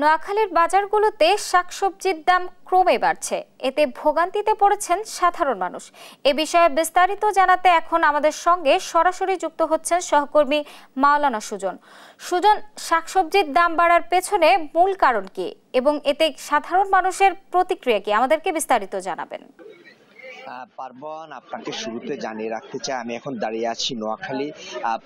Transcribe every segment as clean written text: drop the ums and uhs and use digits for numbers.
নোয়াখালীর বাজারগুলোতে শাকসবজির দাম ক্রমে বাড়ছে, এতে ভোগান্তিতে পড়েছেন সাধারণ মানুষ। এ বিষয়ে বিস্তারিত জানাতে এখন আমাদের সঙ্গে সরাসরি যুক্ত হচ্ছেন সহকর্মী মাওলানা সুজন। সুজন, শাকসবজির দাম বাড়ার পেছনে মূল কারণ কি এবং এতে সাধারণ মানুষের প্রতিক্রিয়া কি, আমাদেরকে বিস্তারিত জানাবেন। পার্বণ, আপনাকে শুরুতে জানিয়ে রাখতে চাই আমি এখন দাঁড়িয়ে আছি নোয়াখালী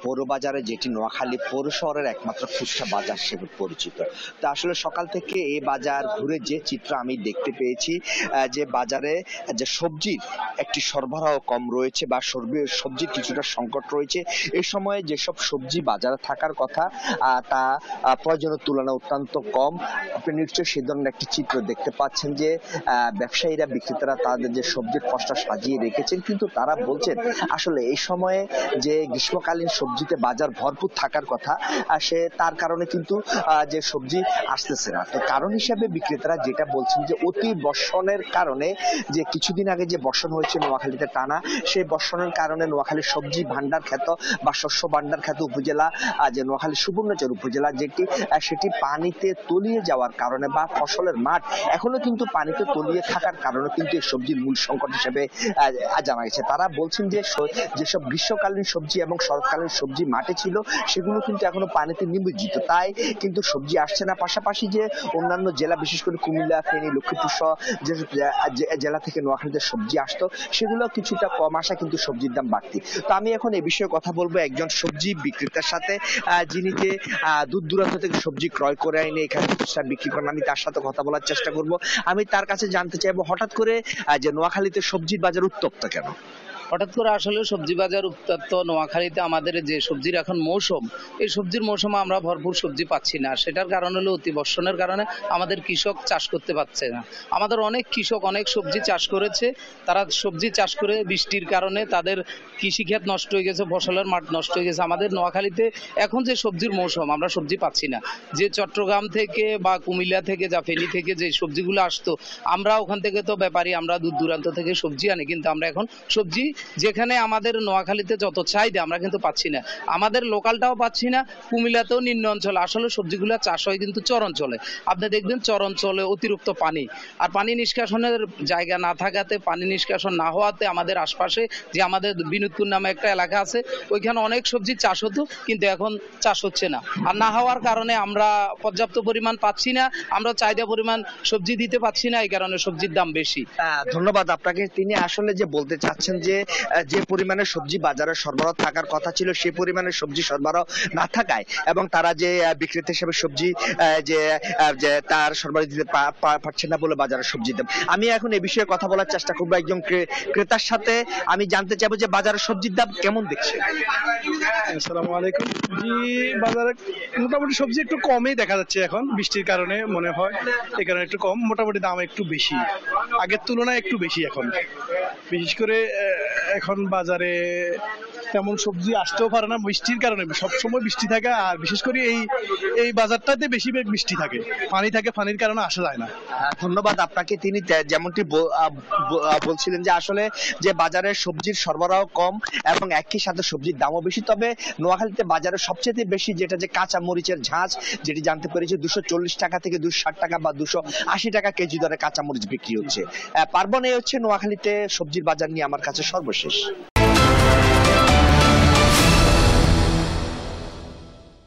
পৌরবাজারে, যেটি নোয়াখালী পৌর শহরের একমাত্র ফুচকা বাজার হিসেবে পরিচিত। তো আসলে সকাল থেকে এই বাজার ঘুরে যে চিত্র আমি দেখতে পেয়েছি, যে বাজারে যে সবজির একটি সরবরাহ কম রয়েছে বা সবজির কিছুটা সংকট রয়েছে। এই সময়ে যেসব সবজি বাজারে থাকার কথা তা প্রয়োজনের তুলনায় অত্যন্ত কম। আপনি নিশ্চয়ই সে ধরনের একটি চিত্র দেখতে পাচ্ছেন যে ব্যবসায়ীরা, বিক্রেতারা তাদের যে সবজির পসরা সাজিয়ে রেখেছেন, কিন্তু তারা বলছেন আসলে এই সময়ে যে গ্রীষ্মকালীন সবজিতে বাজার ভরপুর থাকার কথা, তার কারণে কিন্তু যে সবজি আসতেছে না। তো কারণ হিসাবে বিক্রেতারা যেটা বলছেন যে অতি বর্ষণের কারণে, যে কিছুদিন আগে যে বর্ষণ হয়েছে নোয়াখালীতে টানা, সেই বর্ষণের কারণে নোয়াখালীর সবজি ভান্ডার খ্যাত বা শস্য ভান্ডার খ্যাত উপজেলা, যে নোয়াখালী সুবর্ণচর উপজেলা, সেটি পানিতে তলিয়ে যাওয়ার কারণে বা ফসলের মাঠ এখনো কিন্তু পানিতে তলিয়ে থাকার কারণে কিন্তু এই সবজির মূল সংকট হিসেবে জানা গেছে। তারা বলছেন যে যেসব গ্রীষ্মকালীন সবজি এবং শরৎকালীন সবজি মাঠে ছিল, সেগুলো কিন্তু এখনো পানিতে নিমজ্জিত, তাই কিন্তু সবজি আসছে না। পাশাপাশি যে অন্যান্য জেলা, বিশেষ করে কুমিল্লা, ফেনী, লক্ষ্মীপুর সহ যে জেলা থেকে নোয়াখালীতে সবজি আসতো, সেগুলো কিছুটা কম আসা, কিন্তু সবজির দাম বাড়তি। তো আমি এখন এই বিষয়ে কথা বলবো একজন সবজি বিক্রেতার সাথে, যিনি যে দূর দূরান্ত থেকে সবজি ক্রয় করে এনে এখানে বিক্রি করেন। আমি তার সাথে কথা বলার চেষ্টা করব। আমি তার কাছে জানতে চাইবো, হঠাৎ করে যে নোয়াখালীতে সবজির বাজার উত্তপ্ত কেন? হঠাৎ করে আসলে সবজি বাজার উত্তপ্ত নোয়াখালীতে আমাদের যে সবজির এখন মৌসুম, এই সবজির মৌসুমে আমরা ভরপুর সবজি পাচ্ছি না। সেটার কারণ হলো অতি বর্ষণের কারণে আমাদের কৃষক চাষ করতে পারছে না। আমাদের অনেক কৃষক অনেক সবজি চাষ করেছে, তারা সবজি চাষ করে বৃষ্টির কারণে তাদের কৃষিক্ষেত নষ্ট হয়ে গেছে, ফসলের মাঠ নষ্ট হয়ে গেছে। আমাদের নোয়াখালীতে এখন যে সবজির মৌসুম, আমরা সবজি পাচ্ছি না। যে চট্টগ্রাম থেকে বা কুমিল্লা থেকে, যা ফেনী থেকে যে সবজিগুলো আসতো, আমরা ওখান থেকে তো ব্যাপারী, আমরা দূর দূরান্ত থেকে সবজি আনি, কিন্তু আমরা এখন সবজি যেখানে আমাদের নোয়াখালীতে যত চাহিদা আমরা কিন্তু পাচ্ছি না। আমাদের লোকালটাও পাচ্ছি না, কুমিল্লাতেও নিম্ন অঞ্চলে আসলে সবজিগুলো চাষ হয় কিন্তু চর অঞ্চলে। আপনি দেখবেন চর অঞ্চলে অতিরিক্ত পানি, আর পানি নিষ্কাশনের জায়গা না থাকাতে, পানি নিষ্কাশন না হওয়াতে আমাদের আশপাশে যে আমাদের বিনোদপুর নামে একটা এলাকা আছে, ওইখানে অনেক সবজি চাষ হতো, কিন্তু এখন চাষ হচ্ছে না। আর না হওয়ার কারণে আমরা পর্যাপ্ত পরিমাণ পাচ্ছি না, আমরা চাহিদা পরিমাণ সবজি দিতে পাচ্ছি না, এই কারণে সবজির দাম বেশি। ধন্যবাদ আপনাকে। তিনি আসলে যে বলতে চাচ্ছেন যে পরিমাণে সবজি বাজারে সরবরাহ থাকার কথা ছিল, সেই পরিমাণে সবজি সরবরাহ না থাকায় এবং তারা যে বিক্রেতা হিসেবে সবজি যে তার সরবরাহ দিতে পারছে না বলে বাজারে সবজির দাম। আমি এখন এই বিষয়ে কথা বলার চেষ্টা করবো একজন ক্রেতার সাথে। আমি জানতে চাইবো যে বাজারে সবজির দাম কেমন দেখছে। আসসালামু আলাইকুম। জি, বাজারে মোটামুটি সবজি একটু কমই দেখা যাচ্ছে এখন, বৃষ্টির কারণে মনে হয় এই কারণে একটু কম। মোটামুটি দাম একটু বেশি, আগের তুলনায় একটু বেশি এখন। বিশেষ করে এখন বাজারে তেমন সবজি আসতেও পারে না বৃষ্টির কারণে। সবসময় বৃষ্টি থাকে, আর বিশেষ করে এই বাজারটাতে বেশি বৃষ্টি থাকে, পানি থাকে, পানির কারণে আসা যায় না। ধন্যবাদ আপনাকে। তিনি যেমনটি বলছিলেন যে আসলে যে বাজারে সবজির সরবরাহ কম এবং একই সাথে সবজির দামও বেশি। তবে নোয়াখালীতে বাজারে সবচেয়ে বেশি যেটা যে কাঁচা মরিচের ঝাঁজ, যেটি জানতে পেরেছি 240 টাকা থেকে 260 টাকা বা 280 টাকা কেজি দরে কাঁচা মরিচ বিক্রি হচ্ছে। পার্বণ, এই হচ্ছে নোয়াখালীতে সবজির বাজার নিয়ে আমার কাছে সর্বশেষ।